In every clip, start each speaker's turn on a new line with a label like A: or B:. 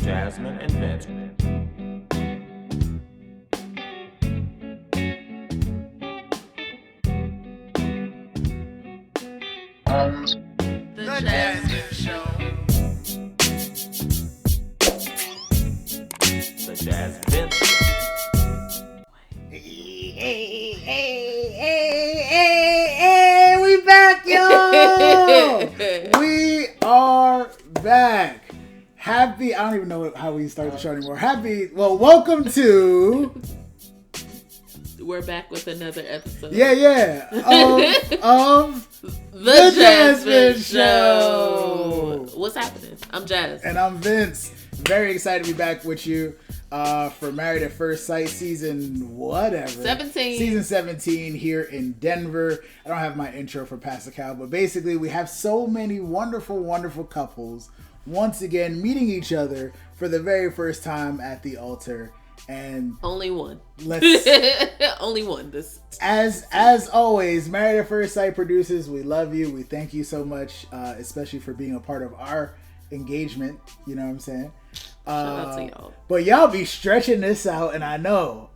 A: Jasmyne and Vince.
B: The JasVynce Show.
A: The JasVynce Show.
C: Hey, we back, y'all! We are back. Happy, I don't even know how we start the show anymore. Welcome to...
B: We're back with another episode.
C: Of
B: The JasVynce Show. What's happening? I'm Jazz.
C: And I'm Vince. Very excited to be back with you for Married at First Sight season
B: 17.
C: Season 17 here in Denver. I don't have my intro for Pascal, but basically we have so many wonderful, wonderful couples once again meeting each other for the very first time at the altar. And
B: only one. Only one. This
C: as always, Married at First Sight producers, we love you. We thank you so much, especially for being a part of our engagement. You know what I'm saying?
B: Shout out to y'all.
C: But y'all be stretching this out, and I know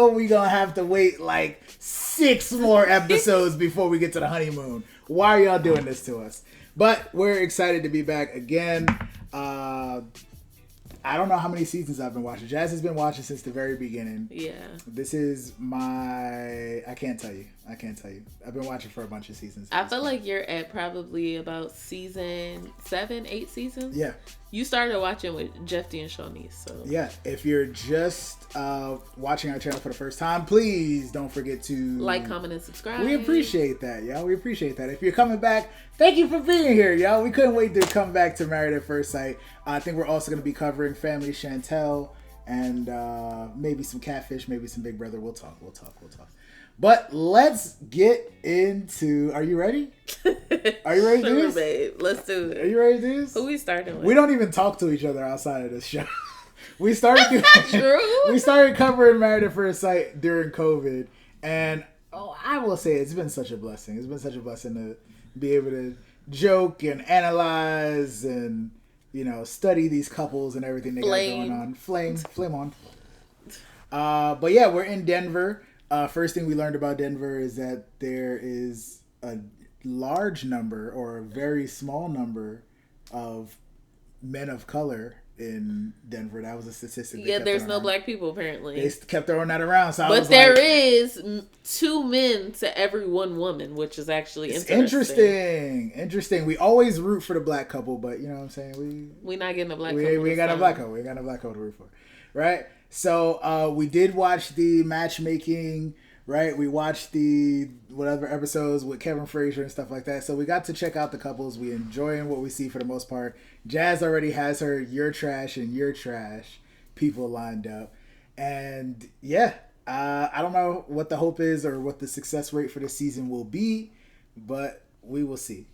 C: we gonna have to wait like 6 more episodes before we get to the honeymoon. Why are y'all doing this to us? But we're excited to be back again. I don't know how many seasons I've been watching. Jazz has been watching since the very beginning.
B: Yeah.
C: This is I can't tell you. I've been watching for a bunch of seasons.
B: I feel like you're at probably about season 7, 8 seasons.
C: Yeah.
B: You started watching with Jeffy and Shawnee's, so.
C: Yeah. If you're just watching our channel for the first time, please don't forget to
B: like, comment, and subscribe.
C: We appreciate that, y'all. We appreciate that. If you're coming back, thank you for being here, y'all. We couldn't wait to come back to Married at First Sight. I think we're also going to be covering Family Chantel and maybe some Catfish, maybe some Big Brother. We'll talk. But let's get into... Are you ready? Are you ready to do this?
B: Babe. Let's do it.
C: Are you ready to do this?
B: Who we starting with?
C: We don't even talk to each other outside of this show. We started
B: True.
C: We started covering Married at First Sight during COVID, and I will say it's been such a blessing. It's been such a blessing to be able to joke and analyze and study these couples and everything they got going on. Flame on. But yeah, we're in Denver. First thing we learned about Denver is that there is a large number or a very small number of men of color in Denver. That was a statistic.
B: Yeah, there's no black people apparently.
C: They kept throwing that around. So
B: but there is 2 men to every 1 woman, which is actually
C: interesting. We always root for the black couple, but you know what I'm saying?
B: We not getting a black couple.
C: We ain't got a black couple. We ain't got a black couple to root for. Right? So we did watch the matchmaking, right? We watched the whatever episodes with Kevin Frazier and stuff like that. So we got to check out the couples. We enjoying what we see for the most part. Jazz already has her You're Trash and You're Trash people lined up. And yeah, I don't know what the hope is or what the success rate for this season will be, but we will see.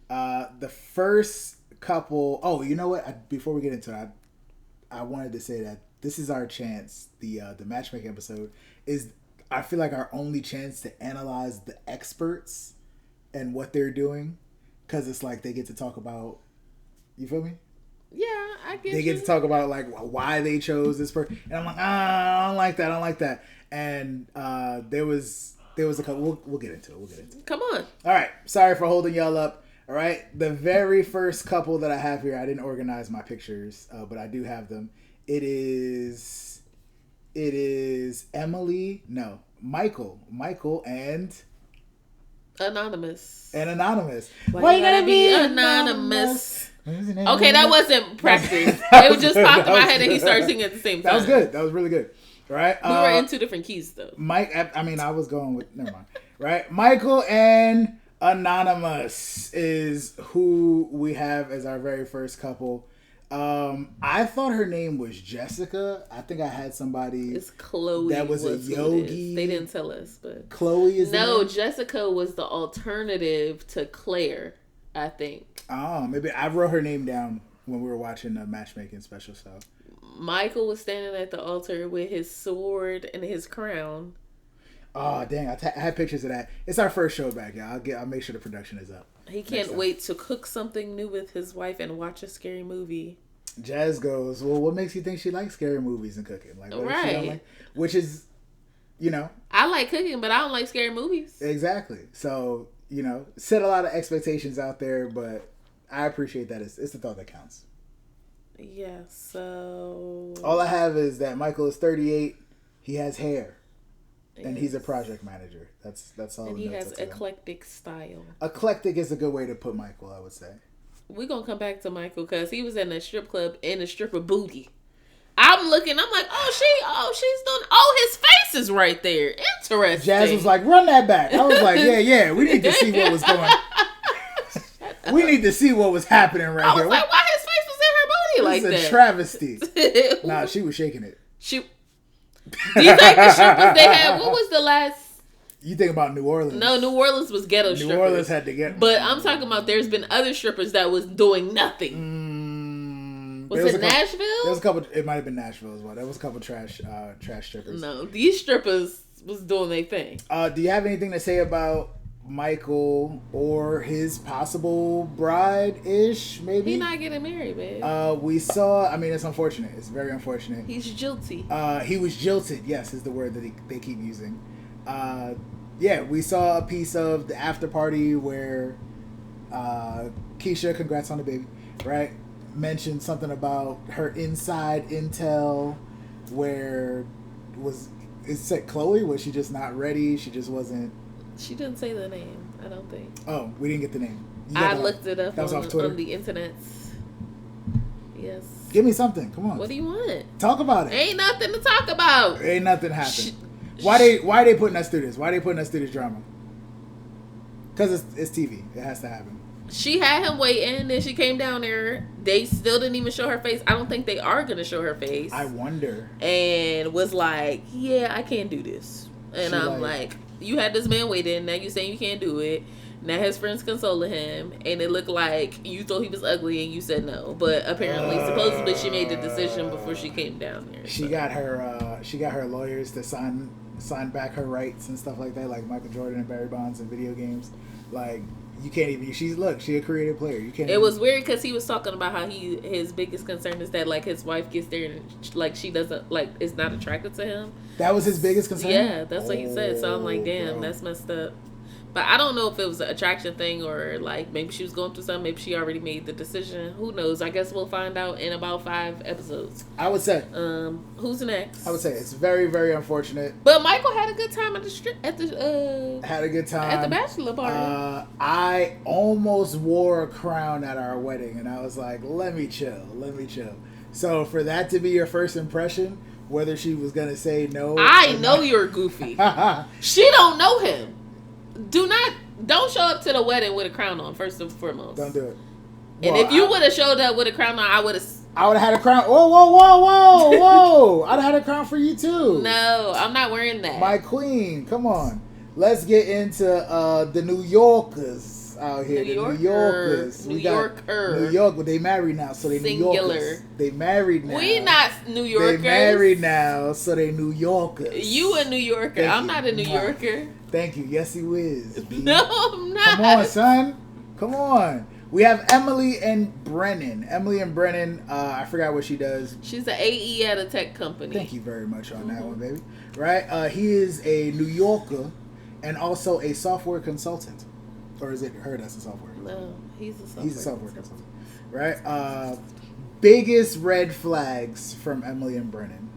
C: The first couple... Oh, you know what? Before we get into it, I wanted to say that this is our chance. The matchmaking episode is, I feel like, our only chance to analyze the experts and what they're doing, because it's like they get to talk about. You feel me?
B: Yeah, I get.
C: They get to talk about like why they chose this person, and I'm like, I don't like that. And there was a couple. We'll get into it.
B: Come on.
C: All right. Sorry for holding y'all up. All right. The very first couple that I have here, I didn't organize my pictures, but I do have them. It is Michael and
B: Anonymous.
C: Why you gotta be anonymous?
B: Okay, that wasn't practice. It was just popped in my head and he started singing at the same time.
C: That was good. That was really good. Right?
B: We were in 2 different keys though.
C: I was going with, never mind. Right? Michael and Anonymous is who we have as our very first couple. I thought her name was Jessica. I think I had somebody.
B: It's Chloe.
C: That was a yogi.
B: They didn't tell us, but
C: Chloe is
B: no. Jessica was the alternative to Claire, I think.
C: Oh, maybe I wrote her name down when we were watching the matchmaking special. So
B: Michael was standing at the altar with his sword and his crown.
C: Oh, dang. I had pictures of that. It's our first show back, y'all. I'll make sure the production is up.
B: He can't wait to cook something new with his wife and watch a scary movie.
C: Jazz goes, well, what makes you think she likes scary movies and cooking? Like, what if she don't like? Which is, you know.
B: I like cooking, but I don't like scary movies.
C: Exactly. So, you know, set a lot of expectations out there, but I appreciate that. It's the thought that counts.
B: Yeah, so...
C: All I have is that Michael is 38. He has hair. And he's a project manager. That's all.
B: And he has eclectic style.
C: Eclectic is a good way to put Michael, I would say.
B: We're going to come back to Michael because he was in a strip club in a stripper booty. I'm looking, I'm like, she's doing, his face is right there. Interesting.
C: Jazz was like, run that back. I was like, yeah, we need to see what was going on. We need to see what was happening right here.
B: I was like, why his face was in her booty like that?
C: It's a travesty. Nah, she was shaking it.
B: Do you think the strippers they had, what was the last?
C: You think about New Orleans.
B: No, New Orleans was ghetto strippers.
C: New Orleans had to get...
B: But I'm talking about there's been other strippers that was doing nothing. Was it Nashville?
C: There was a couple. It might have been Nashville as well. There was a couple trash strippers.
B: No, these strippers was doing their thing.
C: Do you have anything to say about Michael or his possible bride-ish, maybe?
B: He's not getting married, babe.
C: We saw... I mean, it's unfortunate. It's very unfortunate.
B: He's jilty.
C: He was jilted, yes, is the word that they keep using. Yeah, we saw a piece of the after party where Keisha, congrats on the baby, right? Mentioned something about her inside intel where it said Chloe, was she just not ready? She just wasn't...
B: She didn't say the name, I don't think.
C: Oh, we didn't get the name.
B: I looked it up
C: on
B: the internet. Yes.
C: Give me something. Come on.
B: What do you want?
C: Talk about it.
B: Ain't nothing to talk about.
C: Ain't nothing happened. Why they putting us through this? Why they putting us through this drama? Because it's TV. It has to happen.
B: She had him waiting, then she came down there. They still didn't even show her face. I don't think they are going to show her face.
C: I wonder.
B: And was like, yeah, I can't do this. And I'm like, you had this man waiting. Now you saying you can't do it. Now his friends consoling him. And it looked like you thought he was ugly and you said no. But apparently, supposedly, she made the decision before she came down there.
C: She got her lawyers to sign back her rights and stuff like that, like Michael Jordan and Barry Bonds in video games. Like, you can't even... She's a creative player. You can't. It
B: was weird because he was talking about how his biggest concern is that like his wife gets there and like she doesn't like is not attracted to him.
C: That was his biggest concern.
B: Yeah, that's what he said. So I'm like, damn, that's messed up. But I don't know if it was an attraction thing or like maybe she was going through something. Maybe she already made the decision. Who knows? I guess we'll find out in about 5 episodes.
C: I would say.
B: Who's next?
C: I would say it's very, very unfortunate.
B: But Michael had a good time at
C: had a good time
B: at the bachelor party.
C: I almost wore a crown at our wedding, and I was like, let me chill. So for that to be your first impression, whether she was gonna say no,
B: I know you're goofy. She don't know him. Don't show up to the wedding with a crown on, first and foremost.
C: Don't do it.
B: And if you would have showed up with a crown on, I would have
C: had a crown. Whoa. I'd have had a crown for you too.
B: No, I'm not wearing that.
C: My queen, come on. Let's get into the New Yorkers out here. New Yorkers. New York, but they married now, so they
B: Singular.
C: New Yorkers. They married now.
B: We not New Yorkers.
C: They married now, so they New Yorkers.
B: You a New Yorker. I'm not a New Yorker.
C: Thank you. Yes, you is.
B: No, I'm not.
C: Come on, son. Come on. We have Emily and Brennan. I forgot what she does.
B: She's an AE at a tech company.
C: Thank you very much on that one, baby. Right? He is a New Yorker and also a software consultant. Or is it her that's a software consultant?
B: No, he's a software consultant.
C: Right? Biggest red flags from Emily and Brennan.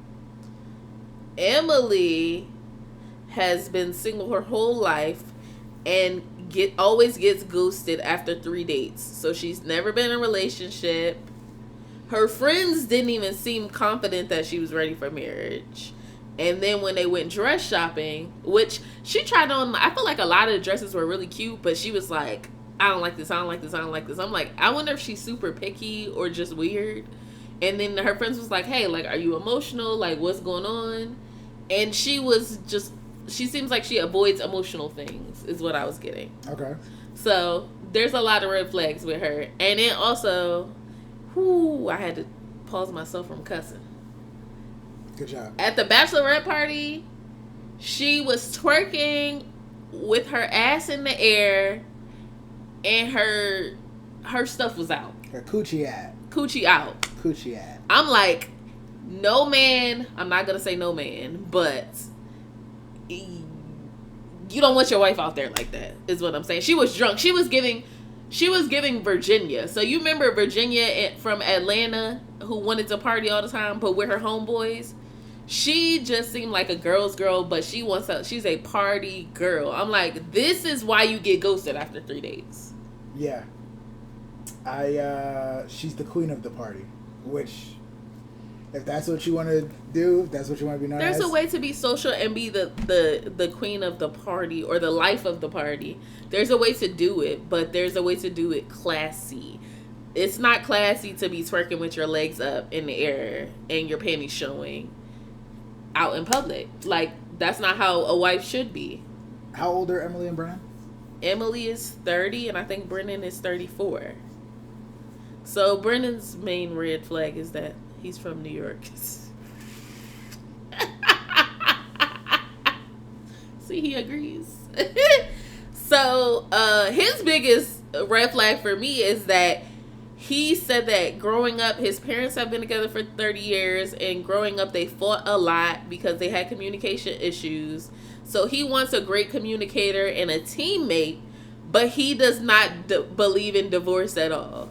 B: Emily has been single her whole life and always gets ghosted after 3 dates. So she's never been in a relationship. Her friends didn't even seem confident that she was ready for marriage. And then when they went dress shopping, which she tried on, I feel like a lot of the dresses were really cute, but she was like, I don't like this. I'm like, I wonder if she's super picky or just weird. And then her friends was like, hey, like, are you emotional? Like, what's going on? And she seems like she avoids emotional things, is what I was getting.
C: Okay.
B: So there's a lot of red flags with her. And then also, I had to pause myself from cussing.
C: Good job.
B: At the bachelorette party, she was twerking with her ass in the air and her stuff was out.
C: Her coochie out.
B: Coochie out.
C: coochie at?
B: I'm like, no man. I'm not gonna say no man, but you don't want your wife out there like that. Is what I'm saying. She was drunk. She was giving Virginia. So you remember Virginia from Atlanta who wanted to party all the time, but with her homeboys. She just seemed like a girl's girl, but she's a party girl. I'm like, this is why you get ghosted after 3 days.
C: Yeah. She's the queen of the party, which, if that's what you want to do, if that's what you want to be known as.
B: There's a way to be social and be the queen of the party or the life of the party. There's a way to do it, but there's a way to do it classy. It's not classy to be twerking with your legs up in the air and your panties showing out in public. Like, that's not how a wife should be.
C: How old are Emily and Brennan? Emily
B: is 30 and I think Brennan is 34. So Brennan's main red flag is that he's from New York. See, he agrees. So his biggest red flag for me is that he said that growing up, his parents have been together for 30 years, and growing up, they fought a lot because they had communication issues. So he wants a great communicator and a teammate, but he does not believe in divorce at all.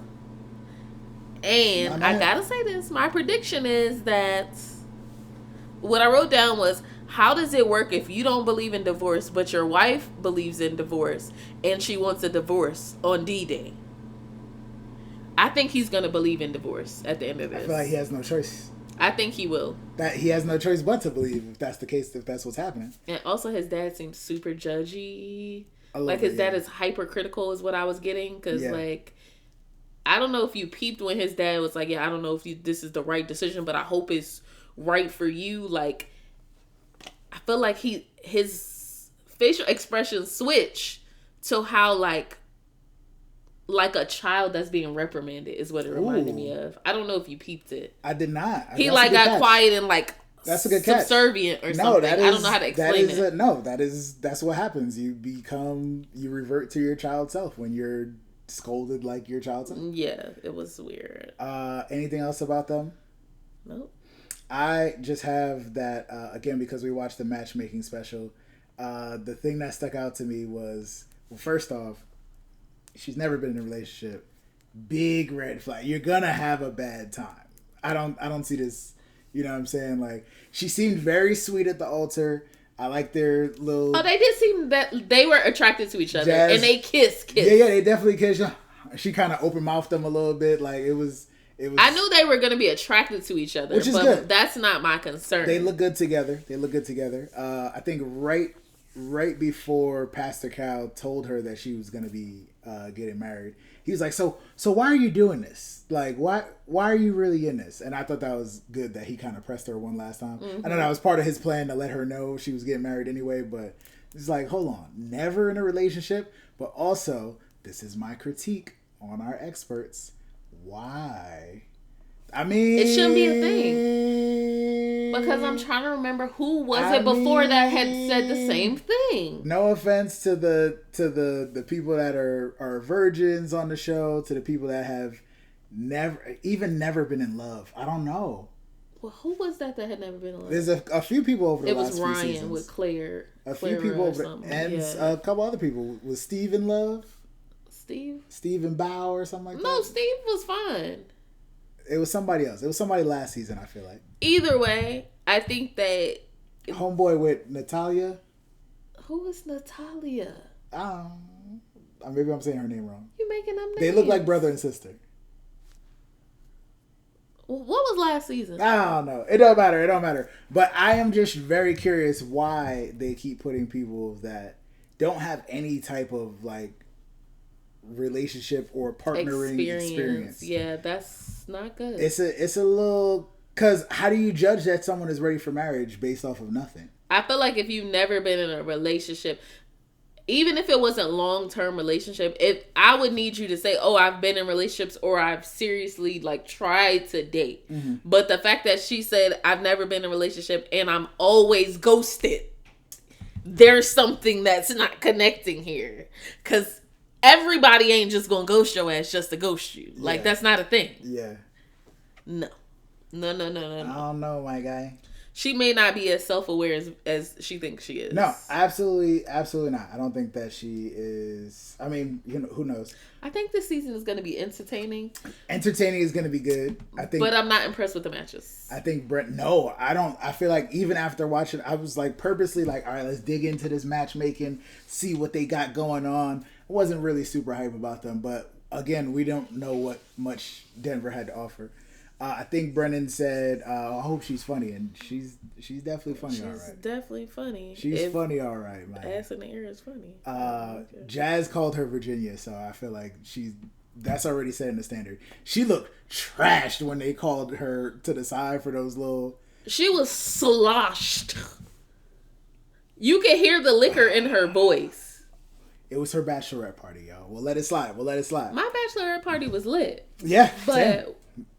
B: And I gotta say this, my prediction is that what I wrote down was, how does it work if you don't believe in divorce, but your wife believes in divorce, and she wants a divorce on D-Day? I think he's going to believe in divorce at the end of this.
C: I feel like he has no choice.
B: I think he will.
C: That he has no choice but to believe, if that's the case, if that's what's happening.
B: And also his dad seems super judgy. Like his dad is hypercritical is what I was getting. Because like, I don't know if you peeped when his dad was like, yeah, I don't know if this is the right decision, but I hope it's right for you. Like, I feel like his facial expressions switch to how like a child that's being reprimanded is what it reminded me of. I don't know if you peeped it.
C: I did not.
B: He like got quiet and like
C: that's a good catch.
B: Subservient or something. I don't know how to explain it.
C: That's what happens. You revert to your child self when you're scolded like your child self.
B: Yeah, it was weird.
C: Anything else about them?
B: Nope.
C: I just have that again because we watched the matchmaking special. The thing that stuck out to me was, well, first off, she's never been in a relationship. Big red flag. You're gonna have a bad time. I don't see this. You know what I'm saying? Like, she seemed very sweet at the altar. I like their little.
B: Oh, they did seem that they were attracted to each other and they kissed.
C: Yeah, they definitely kissed. She kind of open mouthed them a little bit. Like it was.
B: I knew they were gonna be attracted to each other,
C: which is
B: but
C: good.
B: That's not my concern.
C: They look good together. I think right before Pastor Cal told her that she was gonna be getting married, he was like, so why are you doing this? Like, why are you really in this? And I thought that was good that he kind of pressed her one last time. Mm-hmm. I know that was part of his plan to let her know she was getting married anyway, but it's like, hold on, never in a relationship, but also, this is my critique on our experts. Why? I mean,
B: it shouldn't be a thing. Because I'm trying to remember who was it before that had said the same thing.
C: No offense to the people that are virgins on the show, to the people that have never been in love. I don't know.
B: Well, who was that had never been in love?
C: There's a few people over the last few seasons. It was
B: Ryan with Claire.
C: A few people over, and a couple other people. Was Steve in love? Steve and Bow or something like that?
B: No, Steve was fine.
C: It was somebody else. It was somebody last season, I feel like.
B: Either way, I think that...
C: Homeboy with Natalia?
B: Who is Natalia?
C: Maybe I'm saying her name wrong.
B: You making them names?
C: They look like brother and sister.
B: What was last season?
C: I don't know. It don't matter. But I am just very curious why they keep putting people that don't have any type of like relationship or partnering experience.
B: Yeah, that's not good.
C: It's a little, because how do you judge that someone is ready for marriage based off of nothing?
B: I feel like if you've never been in a relationship, even if it wasn't long-term relationship, I would need you to say, oh, I've been in relationships or I've seriously like tried to date. Mm-hmm. But the fact that she said I've never been in a relationship and I'm always ghosted, there's something that's not connecting here. Because everybody ain't just gonna ghost your ass just to ghost you. Like, that's not a thing.
C: Yeah.
B: No. No.
C: I don't know, my guy.
B: She may not be as self-aware as she thinks she is.
C: No, absolutely not. I don't think that she is. I mean, who knows?
B: I think this season is going to be entertaining.
C: Entertaining is going to be good. I think,
B: but I'm not impressed with the matches.
C: I think Brent. No, I don't. I feel like even after watching, I was like purposely like, all right, let's dig into this matchmaking, see what they got going on. I wasn't really super hype about them, but again, we don't know what much Denver had to offer. I think Brennan said, I hope she's funny, and she's definitely funny, all right. She's
B: definitely funny.
C: She's funny, all right, man.
B: Ass in the air is funny.
C: Jazz called her Virginia, so I feel like that's already setting the standard. She looked trashed when they called her to the side for those little...
B: She was sloshed. You could hear the liquor in her voice.
C: It was her bachelorette party, y'all. We'll let it slide.
B: My bachelorette party was lit.
C: Yeah,
B: but...
C: Same.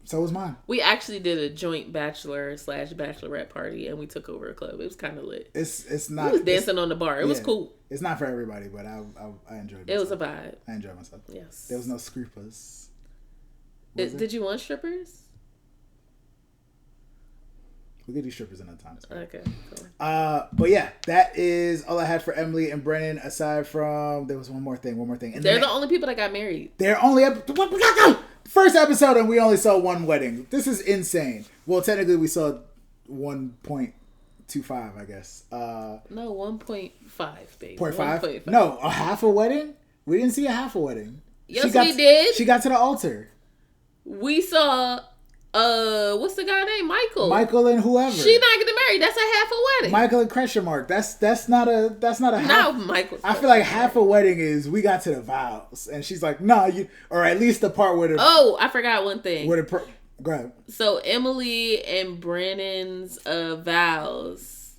C: So was mine.
B: We actually did a joint bachelor/bachelorette party, and we took over a club. It was kind of lit.
C: It's not.
B: We was dancing on the bar. It was cool.
C: It's not for everybody, but I enjoyed myself.
B: It was a vibe.
C: I enjoyed myself.
B: Yes.
C: There was no strippers.
B: Did you want strippers?
C: We could do strippers another time.
B: Okay. Cool.
C: But yeah, that is all I had for Emily and Brennan. Aside from there was one more thing. And
B: they're the only people that got married.
C: They're only what we got go. First episode, and we only saw one wedding. This is insane. Well, technically, we saw 1.25, I guess.
B: No, 1.5, baby.
C: 0.5? No, a half a wedding? We didn't see a half a wedding.
B: Yes, we did.
C: She got to the altar.
B: We saw, what's the guy named?
C: Michael and whoever.
B: She not getting married. That's a half a wedding.
C: Michael and Crescent Mark. That's not a half.
B: No, Michael.
C: I feel like half a wedding is we got to the vows, and she's like, "No, you," or at least the part where the.
B: Oh, I forgot one thing.
C: Go ahead.
B: So Emily and Brennan's vows.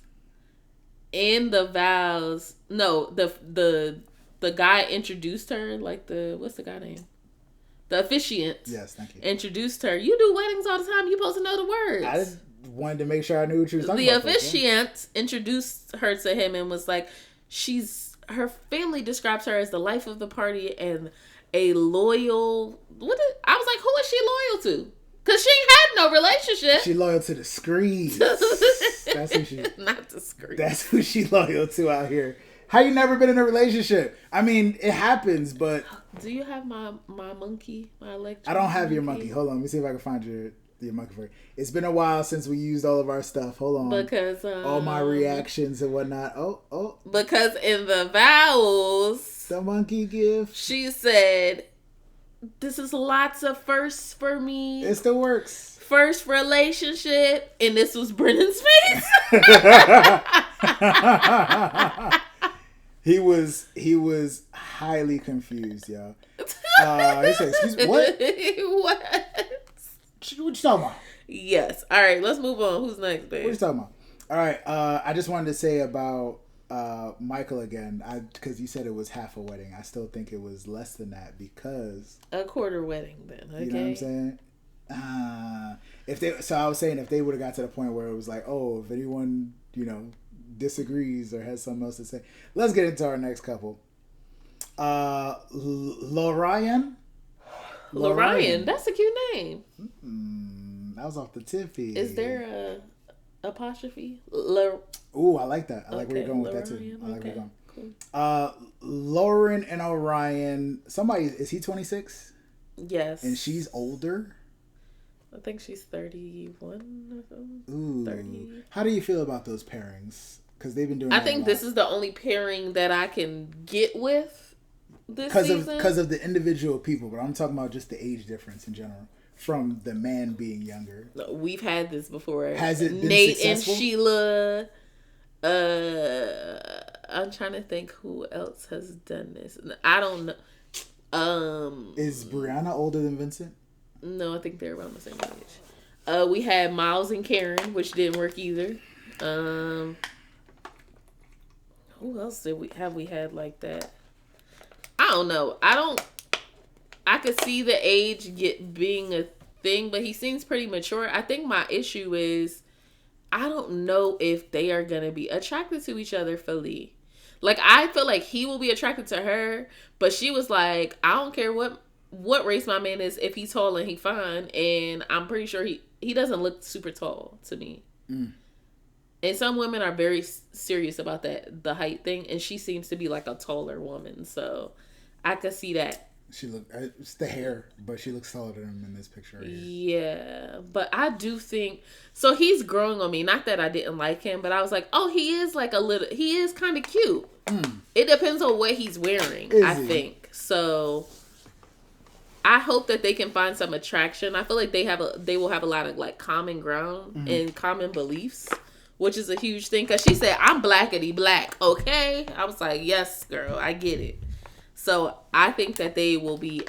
B: In the vows, no, the guy introduced her, like what's the guy name? The officiant.
C: Yes, thank you.
B: Introduced her. You do weddings all the time. You're supposed to know the words.
C: I just wanted to make sure I knew what you was talking about.
B: The officiant introduced her to him and was like, her family describes her as the life of the party and a loyal. I was like, who is she loyal to? Because she ain't had no relationship.
C: She loyal to the screens. That's who she.
B: Not the screens.
C: That's who she loyal to out here. How you never been in a relationship? I mean, it happens, but...
B: Do you have my monkey? My electric
C: I don't have your monkey. Hold on. Let me see if I can find your monkey for you. It's been a while since we used all of our stuff. Hold on.
B: Because...
C: all my reactions and whatnot. Oh.
B: Because in the vows...
C: The monkey gift.
B: She said, this is lots of firsts for me.
C: It still works.
B: First relationship. And this was Brennan's face.
C: He was highly confused, y'all. He said, "Excuse me, what?
B: What?
C: What you talking about?"
B: Yes. All right, let's move on. Who's next, babe?
C: What you talking about? All right. I just wanted to say about Michael again, because you said it was half a wedding. I still think it was less than that because
B: a quarter wedding. Then, okay.
C: You know what I'm saying? I was saying if they would have got to the point where it was like, oh, if anyone disagrees or has something else to say, let's get into our next couple. Lorian,
B: that's a cute name.
C: That was off the tippy.
B: Is there a apostrophe?
C: Ooh, I like that. I like where you're going with that too. I like where you're going. Cool. Lauren and Orion. Is he 26?
B: Yes.
C: And she's older?
B: I think she's 31 or something.
C: Ooh.
B: 30.
C: How do you feel about those pairings? Because they've been doing.
B: I think this is the only pairing that I can get with this season.
C: Because of the individual people, but I'm talking about just the age difference in general. From the man being younger.
B: We've had this before.
C: Has it been
B: Nate
C: successful?
B: and Sheila. I'm trying to think who else has done this. I don't know.
C: Is Brianna older than Vincent?
B: No, I think they're around the same age. We had Miles and Karen, which didn't work either. Who else have we had like that? I don't know. I could see the age being a thing, but he seems pretty mature. I think my issue is I don't know if they are going to be attracted to each other fully. Like, I feel like he will be attracted to her, but she was like, I don't care what what race my man is, if he's tall and he fine, and I'm pretty sure he doesn't look super tall to me. And some women are very serious about that, the height thing, and she seems to be like a taller woman, so I could see that.
C: It's the hair, but she looks taller than him in this picture right here.
B: Yeah, but I do think, so he's growing on me. Not that I didn't like him, but I was like, oh, he is kind of cute. It depends on what he's wearing, I think. So I hope that they can find some attraction. I feel like they will have a lot of like common ground and common beliefs, which is a huge thing. Cause she said, I'm blackity black. Okay. I was like, yes, girl, I get it. So I think that they will be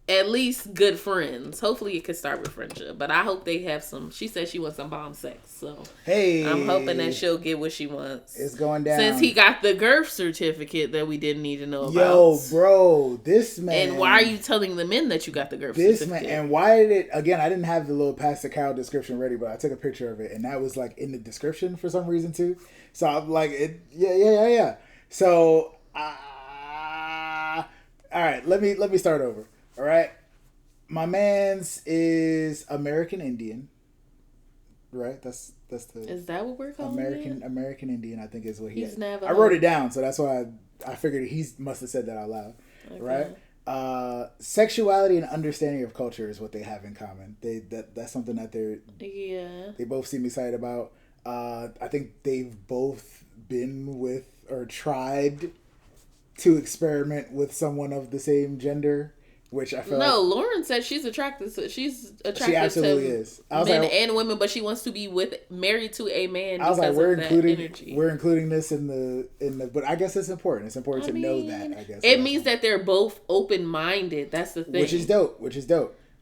B: at least good friends. Hopefully it could start with friendship, but I hope they have some. She said she wants some bomb sex, so
C: hey,
B: I'm hoping that she'll get what she wants.
C: It's going down
B: since he got the girth certificate that we didn't need to know about.
C: Yo, bro, this man.
B: And why are you telling the men that you got the girth certificate?
C: Man, and why did it? Again, I didn't have the little Pastor Cow description ready, but I took a picture of it, and that was like in the description for some reason too. So I'm like, yeah. So, all right, let me start over. All right, my man's is American Indian, right? That's the.
B: Is that what we're calling
C: American Indian? I think is what
B: he's Navajo.
C: I wrote it down, so that's why I figured he must have said that out loud, right? Sexuality and understanding of culture is what they have in common. That's something that they both seem excited about. I think they've both been with or tried to experiment with someone of the same gender, which I feel
B: Lauren said she's attracted to. She absolutely
C: is.
B: Men and women, but she wants to be married to a man.
C: I was like, we're including this in the. But I guess it's important. It's important to know that. I guess
B: it means that they're both open minded. That's the thing.
C: Which is dope.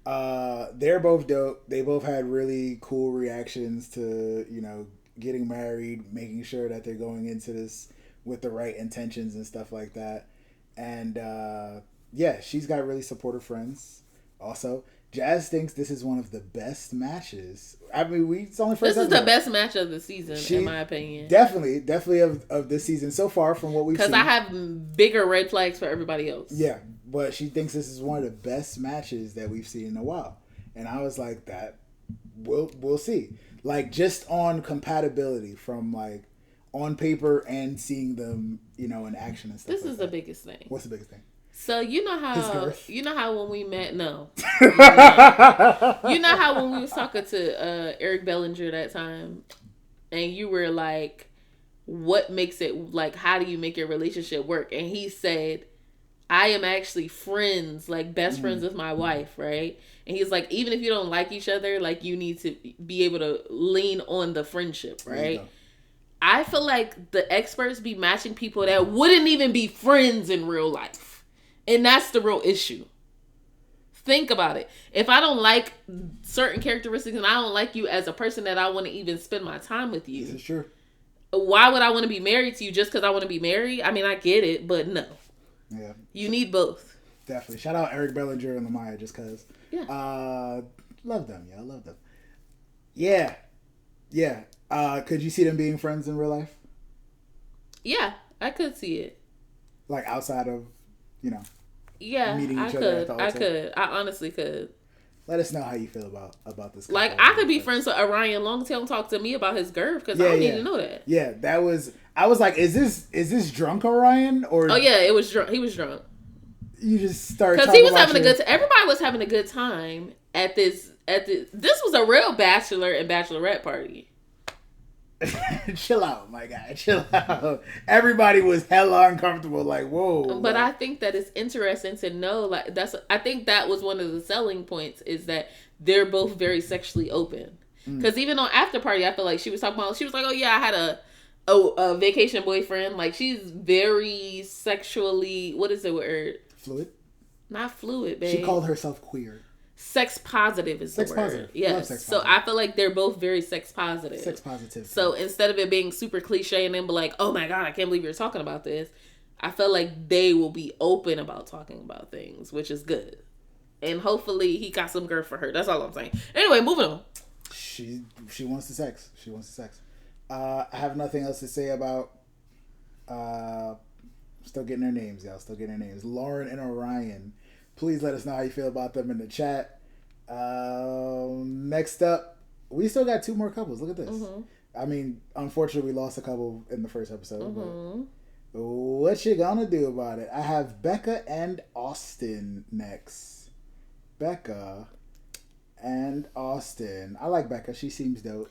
C: They're both dope. They both had really cool reactions to getting married, making sure that they're going into this with the right intentions and stuff like that. And she's got really supportive friends. Also, Jazz thinks this is one of the best matches. I mean, it's only first.
B: This is the best match of the season, in my opinion.
C: Definitely of this season so far from what we've seen.
B: Because I have bigger red flags for everybody else.
C: Yeah, but she thinks this is one of the best matches that we've seen in a while, and I was like, that we'll see. Like just on compatibility from like on paper and seeing them, in action and stuff.
B: This is the biggest thing.
C: What's the biggest thing?
B: So you know how when we met, you know how when we was talking to Eric Bellinger that time, and you were like, what makes it, like, how do you make your relationship work? And he said, I am actually friends, like best friends with my wife, right? And he's like, even if you don't like each other, like you need to be able to lean on the friendship, right? I feel like the experts be matching people that wouldn't even be friends in real life. And that's the real issue. Think about it. If I don't like certain characteristics and I don't like you as a person that I want to even spend my time with you.
C: This is true.
B: Why would I want to be married to you just because I want to be married? I mean, I get it, but no.
C: Yeah.
B: You need both.
C: Definitely. Shout out Eric Bellinger and Lamaya just because.
B: Yeah.
C: Love them. Yeah, I love them. Yeah. Yeah. Could you see them being friends in real life?
B: Yeah, I could see it.
C: Like outside of,
B: yeah,
C: meeting each
B: I could. I honestly could.
C: Let us know how you feel about this.
B: Like, I could be friends with Orion long till talk to me about his girth because I don't need to know that.
C: Yeah, I was like, is this drunk Orion or?
B: Oh yeah, it was drunk. He was drunk.
C: You just started
B: because he was having a good. Everybody was having a good time at this. This was a real bachelor and bachelorette party.
C: Chill out, my guy. Chill out. Everybody was hella uncomfortable. Like, whoa.
B: But I think that it's interesting to know. Like, I think that was one of the selling points is that they're both very sexually open. Because even on After Party, I feel like she was talking about. She was like, "Oh yeah, I had a vacation boyfriend." Like, she's very sexually. What is the word?
C: Fluid.
B: Not fluid, babe.
C: She called herself queer.
B: Sex positive is the word. Positive. Yes. So I feel like they're both very sex positive.
C: Sex positive.
B: So instead of it being super cliche and then be like, oh my God, I can't believe you're talking about this. I feel like they will be open about talking about things, which is good. And hopefully he got some girth for her. That's all I'm saying. Anyway, moving on.
C: She wants the sex. She wants the sex. I have nothing else to say about Still getting their names, y'all. Still getting their names. Lauren and Orion. Please let us know how you feel about them in the chat. Next up, we still got 2 more couples. Look at this. Mm-hmm. I mean, unfortunately, we lost a couple in the first episode. Mm-hmm. But what you gonna do about it? I have Becca and Austin next. Becca and Austin. I like Becca. She seems dope.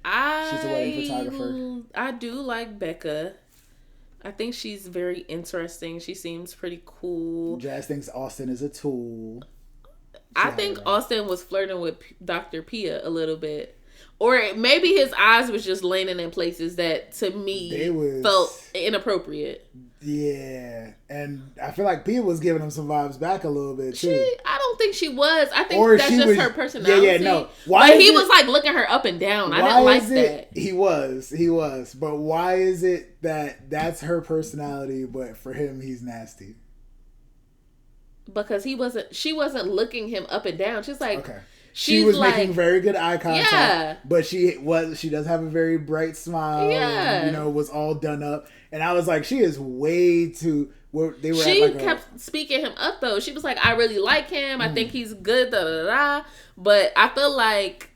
C: She's a wedding photographer.
B: I do like Becca. I think she's very interesting. She seems pretty cool.
C: Jazz thinks Austin is a tool.
B: I think Austin was flirting with Dr. Pia a little bit. Or maybe his eyes was just landing in places that, to me, felt inappropriate.
C: Yeah. And I feel like Pia was giving him some vibes back a little bit, too.
B: I don't think she was. I think that's just her personality.
C: Yeah, no.
B: But he was, like, looking her up and down. I didn't like that.
C: He was. But why is it that that's her personality, but for him, he's nasty?
B: Because she wasn't looking him up and down. She's like...
C: Okay. She was like, making very good eye contact.
B: Yeah.
C: But she does have a very bright smile. Yeah. And, was all done up. And I was like, she is way too... She
B: kept speaking him up, though. She was like, I really like him. I think he's good, da-da-da. But I feel like,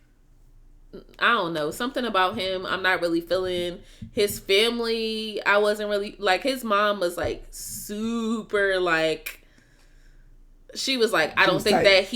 B: I don't know, something about him I'm not really feeling. His family, I wasn't really... Like, his mom was, like, super, like... She was like, I don't think that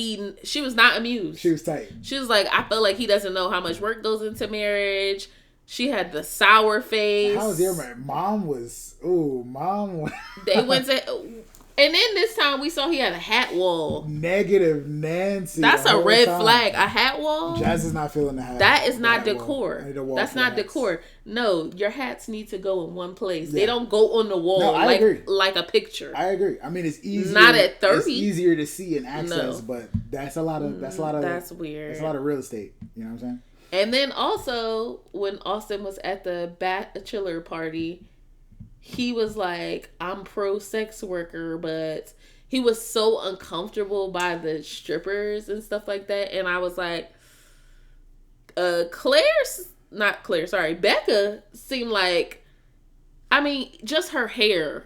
B: she was not amused.
C: She was tight.
B: She was like, I feel like he doesn't know how much work goes into marriage. She had the sour face.
C: How was your marriage? Mom was.
B: They went to... And then this time we saw he had a hat wall.
C: Negative Nancy.
B: That's a red flag. A hat wall?
C: Jazz is not feeling the hat.
B: That is not decor. That's not decor. No, your hats need to go in one place. Yeah. They don't go on the wall like a picture.
C: I agree. I mean, it's easier.
B: Not at 30.
C: It's easier to see and access, but that's a lot of
B: That's weird.
C: That's a lot of real estate. You know what I'm saying?
B: And then also when Austin was at the bachelor party, he was like, I'm pro sex worker, but he was so uncomfortable by the strippers and stuff like that. And I was like, Becca seemed like, I mean, just her hair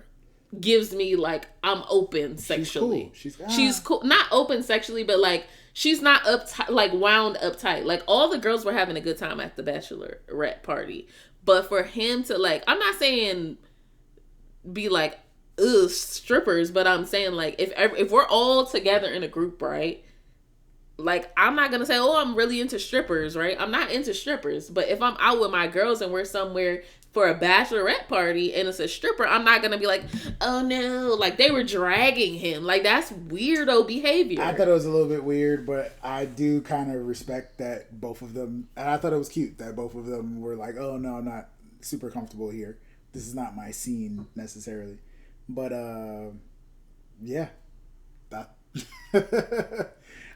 B: gives me like, I'm open sexually. She's cool. Not open sexually, but like, she's not uptight, like wound up tight. Like all the girls were having a good time at the bachelorette party. But for him to like, I'm not saying be like, ugh, strippers, but I'm saying like, if we're all together in a group, right? Like, I'm not gonna say, oh, I'm really into strippers, right? I'm not into strippers, but if I'm out with my girls and we're somewhere for a bachelorette party and it's a stripper, I'm not gonna be like, oh no, like they were dragging him. Like that's weirdo behavior.
C: I thought it was a little bit weird, but I do kind of respect that both of them, and I thought it was cute that both of them were like, oh no, I'm not super comfortable here. This is not my scene necessarily. But yeah.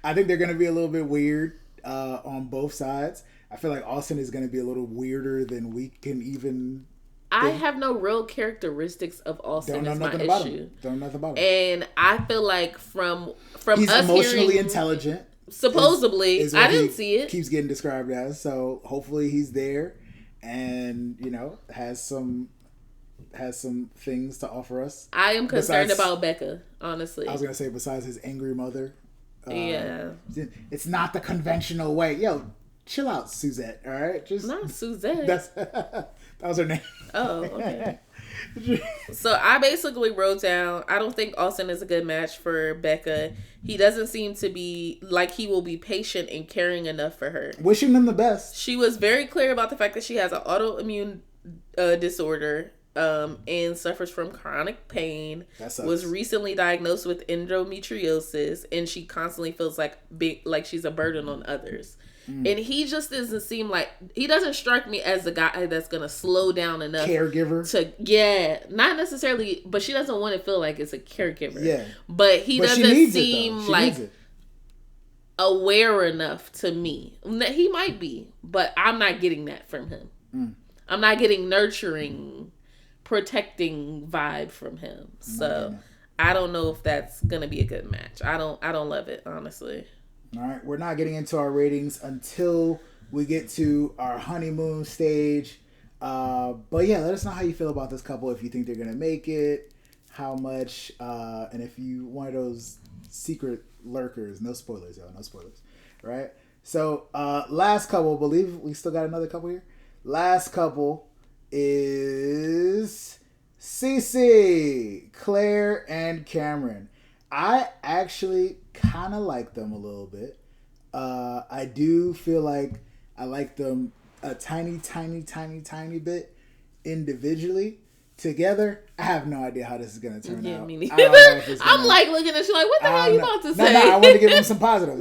C: I think they're gonna be a little bit weird on both sides. I feel like Austin is gonna be a little weirder than we can even think.
B: I have no real characteristics of Austin. Don't know nothing about him.
C: Don't know nothing about him.
B: And I feel like from
C: he's
B: us
C: emotionally intelligent.
B: Supposedly, I didn't see it.
C: Keeps getting described as. So hopefully he's there, and has some things to offer us.
B: I am concerned about Becca, honestly.
C: I was gonna say besides his angry mother.
B: Yeah.
C: It's not the conventional way. Yo, chill out, Suzette. All right, just
B: not Suzette.
C: That was her name.
B: Oh, okay. So I basically wrote down, I don't think Austin is a good match for Becca. He doesn't seem to be like he will be patient and caring enough for her.
C: Wishing them the best.
B: She was very clear about the fact that she has an autoimmune disorder. And suffers from chronic pain. Was recently diagnosed with endometriosis, and she constantly feels like she's a burden on others. And he just doesn't seem like, he doesn't strike me as the guy that's gonna slow down enough.
C: Caregiver.
B: Not necessarily, but she doesn't want to feel like it's a caregiver.
C: Yeah.
B: But he doesn't seem like aware enough to me. He might be, but I'm not getting that from him. I'm not getting nurturing, protecting vibe from him. So I don't know if that's gonna be a good match. I don't love it, honestly.
C: All right, we're not getting into our ratings until we get to our honeymoon stage. But yeah, let us know how you feel about this couple. If you think they're gonna make it, how much, and if you one of those secret lurkers, no spoilers, y'all, no spoilers, right? So, last couple, believe we still got another couple here. Last couple is Cece, Claire, and Cameron. I actually kind of like them a little bit. I do feel like I like them a tiny bit individually. Together, I have no idea how this is going to turn out.
B: Me neither. I'm like looking at you like, what the hell are you about to say?
C: No, I want to give them some positives.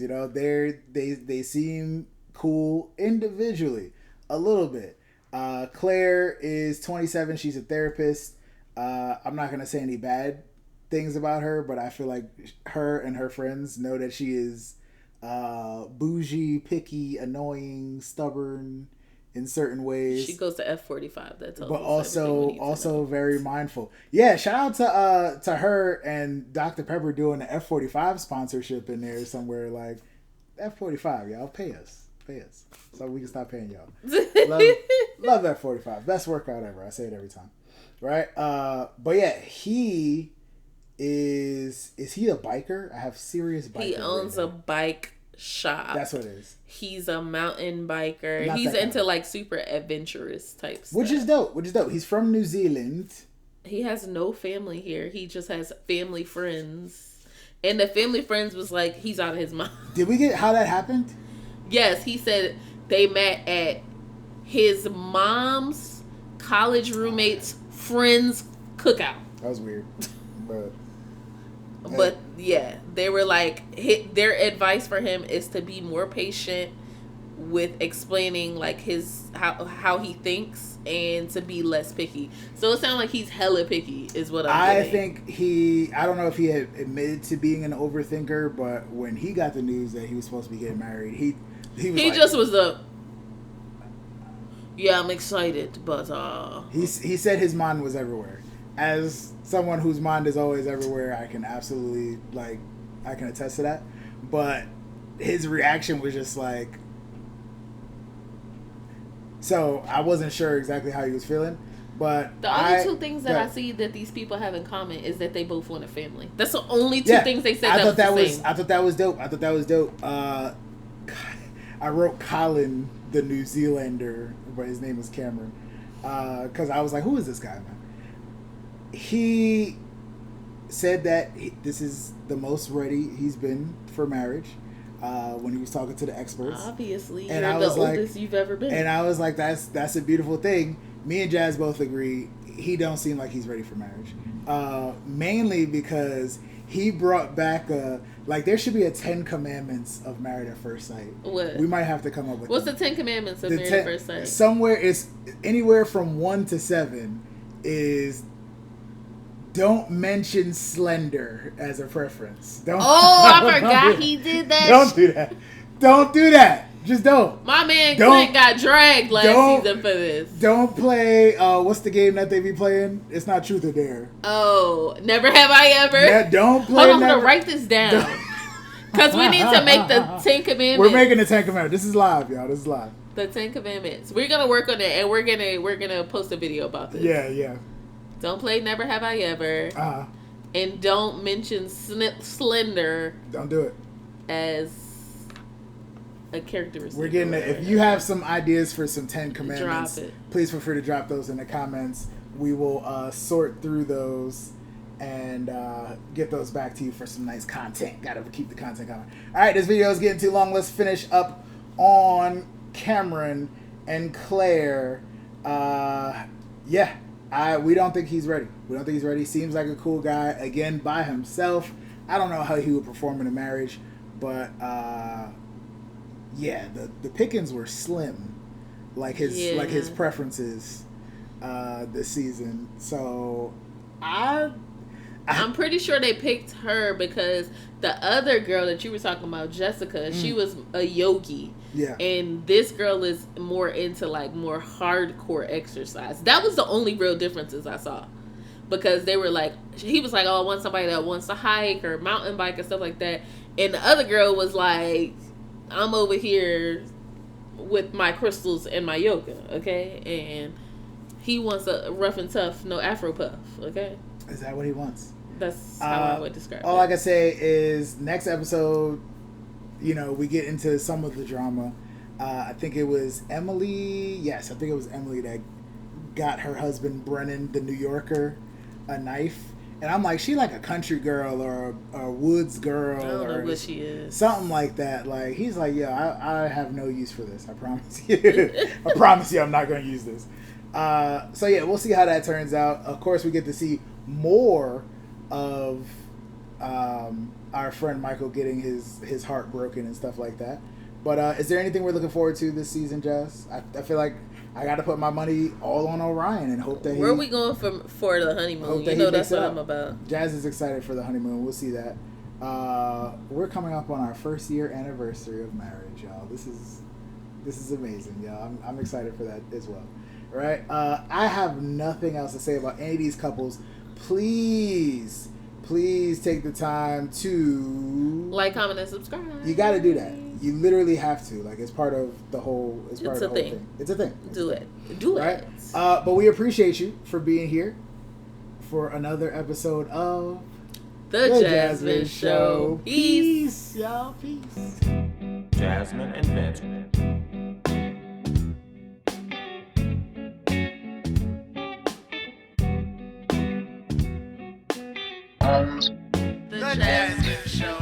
C: You know, they seem cool individually a little bit. Claire is 27. She's a therapist. I'm not going to say any bad things about her, but I feel like her and her friends know that she is bougie, picky, annoying, stubborn in certain ways.
B: She goes to F45. That's all.
C: But also very mindful. Yeah, shout out to her and Dr. Pepper doing the F45 sponsorship in there somewhere. Like F45, y'all pay us, so we can stop paying y'all. Love F45, best workout ever. I say it every time, right? But yeah, he is he a biker? I have serious biker.
B: He owns a bike shop.
C: That's what it is.
B: He's a mountain biker. He's into like super adventurous type stuff.
C: Which is dope. He's from New Zealand.
B: He has no family here. He just has family friends. And the family friends was like, he's out of his mind.
C: Did we get how that happened?
B: Yes, he said they met at his mom's college roommate's friend's cookout.
C: That was weird.
B: But yeah, they were like, their advice for him is to be more patient with explaining like how he thinks and to be less picky. So it sounds like he's hella picky is what I'm getting.
C: Think I don't know if he had admitted to being an overthinker, but when he got the news that he was supposed to be getting married, he yeah, I'm excited, but he said his mind was everywhere. As someone whose mind is always everywhere, I can absolutely I can attest to that. But his reaction was just like, so I wasn't sure exactly how he was feeling. But
B: the only two things that I see that these people have in common is that they both want a family. That's the only two things they said. I thought that was dope. I wrote Colin, the New Zealander, but his name was Cameron, because I was like, who is this guy, man? He said that this is the most ready he's been for marriage when he was talking to the experts. Obviously, and you're the oldest you've ever been.
C: And I was like, that's a beautiful thing. Me and Jazz both agree he don't seem like he's ready for marriage. Mainly because he brought back there should be a 10 commandments of Married at First Sight.
B: What?
C: We might have to come up with
B: What's the 10 commandments of Married at First Sight?
C: Somewhere it's anywhere from 1 to 7 is don't mention slender as a preference.
B: I forgot he did that.
C: Don't do that. Just don't.
B: My man Clint got dragged last season for this.
C: Don't play, what's the game that they be playing? It's not Truth or Dare.
B: Oh, Never Have I Ever?
C: Don't play.
B: Hold on, I'm going to write this down. Because we need to make the 10 commandments.
C: We're making the 10 commandments. This is live, y'all. This is live.
B: The 10 commandments. We're going to work on it, and we're gonna post a video about this.
C: Yeah.
B: Don't play Never Have I Ever. And don't mention slender.
C: Don't do it.
B: As a characteristic.
C: We're getting it. If you have some ideas for some 10 commandments,
B: drop it.
C: Please feel free to drop those in the comments. We will sort through those and get those back to you for some nice content. Gotta keep the content coming. All right, this video is getting too long. Let's finish up on Cameron and Claire. We don't think he's ready. Seems like a cool guy. Again, by himself. I don't know how he would perform in a marriage, but the pickings were slim, like his preferences this season. So I'm
B: pretty sure they picked her because the other girl that you were talking about, Jessica, she was a yogi.
C: Yeah.
B: And this girl is more into more hardcore exercise. That was the only real differences I saw. Because they were he was like, oh, I want somebody that wants to hike or mountain bike and stuff like that. And the other girl was like, I'm over here with my crystals and my yoga, okay? And he wants a rough and tough, no Afro puff, okay?
C: Is that what he wants?
B: That's how I would describe
C: all
B: it.
C: I can say is next episode, you know, we get into some of the drama. I think it was Emily. Yes, I think it was Emily that got her husband Brennan, the New Yorker, a knife. And I'm like, she like a country girl or a woods girl.
B: I don't
C: or
B: know what she is.
C: Something like that. Like, he's like, yo, I have no use for this. I promise you. I promise you I'm not going to use this. So, yeah, we'll see how that turns out. Of course, we get to see more of our friend Michael getting his heart broken and stuff like that. But is there anything we're looking forward to this season, Jazz? I feel like I got to put my money all on Orion and hope that
B: Where are we going for the honeymoon? You know that's what I'm about.
C: Jazz is excited for the honeymoon. We'll see that. We're coming up on our first year anniversary of marriage, y'all. This is amazing, y'all. I'm excited for that as well. All right. I have nothing else to say about any of these couples. Please take the time to
B: like, comment, and subscribe.
C: You got to do that. You literally have to. Like, it's part of the whole. It's part of the whole thing. It's a thing.
B: Do it. Right?
C: But we appreciate you for being here for another episode of
B: The JasVynce Show. Peace,
C: y'all. Peace.
A: Jasmyne and Vince.
B: The JasVynce Show.